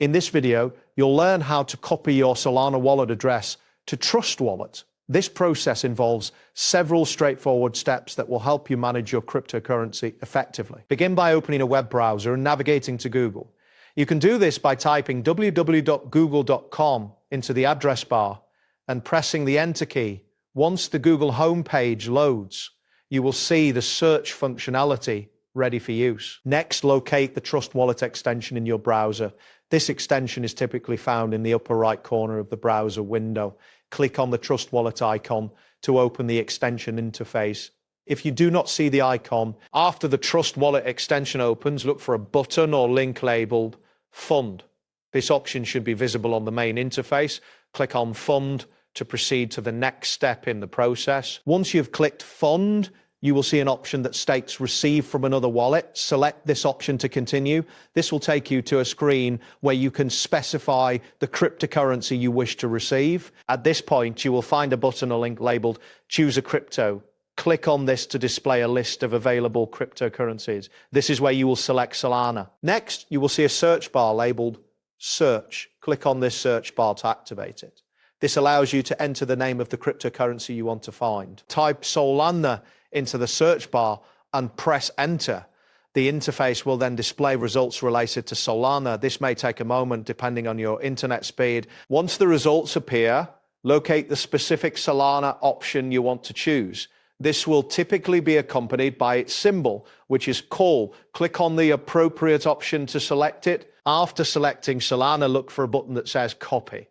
In this video, you'll learn how to copy your Solana wallet address to Trust Wallet. This process involves several straightforward steps that will help you manage your cryptocurrency effectively. Begin by opening a web browser and navigating to Google. You can do this by typing www.google.com into the address bar and pressing the Enter key. Once the Google homepage loads, you will see the search functionality ready for use. Next, locate the Trust Wallet extension in your browser. This extension is typically found in the upper right corner of the browser window. Click on the Trust Wallet icon to open the extension interface. If you do not see the icon, after the Trust Wallet extension opens, look for a button or link labeled Fund. This option should be visible on the main interface. Click on Fund to proceed to the next step in the process. Once you've clicked Fund, you will see an option that states Receive from another wallet. Select this option to continue. This will take you to a screen where you can specify the cryptocurrency you wish to receive. At this point, you will find a button or link labeled Choose a Crypto. Click on this to display a list of available cryptocurrencies. This is where you will select Solana. Next, you will see a search bar labeled Search. Click on this search bar to activate it. This allows you to enter the name of the cryptocurrency you want to find. Type Solana into the search bar and press Enter. The interface will then display results related to Solana. This may take a moment depending on your internet speed. Once the results appear, locate the specific Solana option you want to choose. This will typically be accompanied by its symbol, which is Call. Click on the appropriate option to select it. After selecting Solana, look for a button that says Copy.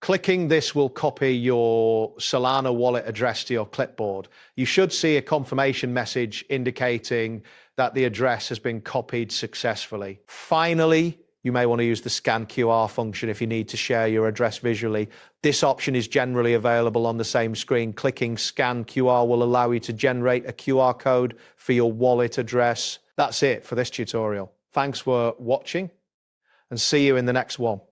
Clicking this will copy your Solana wallet address to your clipboard. You should see a confirmation message indicating that the address has been copied successfully. Finally, you may want to use the Scan QR function if you need to share your address visually. This option is generally available on the same screen. Clicking Scan QR will allow you to generate a QR code for your wallet address. That's it for this tutorial. Thanks for watching and see you in the next one.